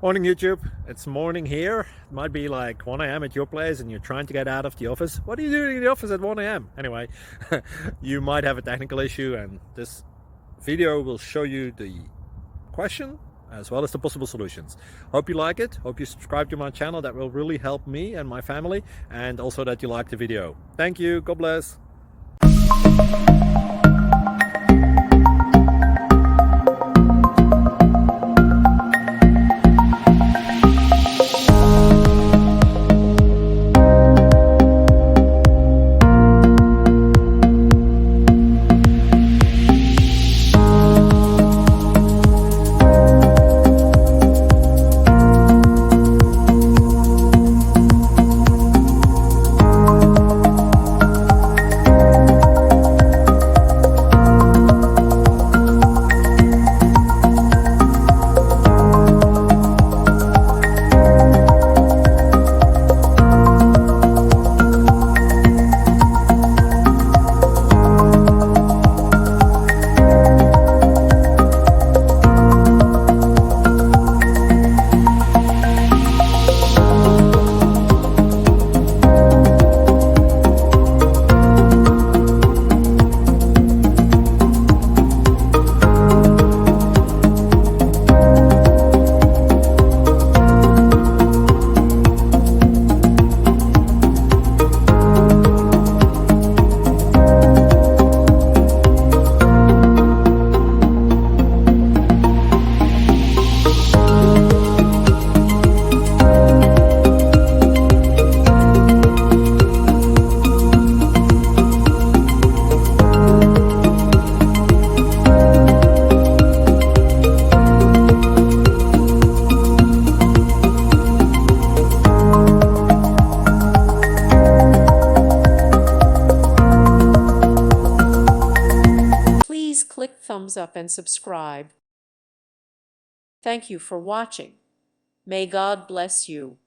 Morning YouTube, it's morning here. It might be like 1 a.m. at your place and you're trying to get out of the office. What are you doing in the office at 1 a.m.? Anyway, you might have a technical issue and this video will show you the question as well as the possible solutions. Hope you like it, hope you subscribe to my channel. That will really help me and my family, and also that you like the video. Thank you, God bless. Please click thumbs up and subscribe. Thank you for watching. May God bless you.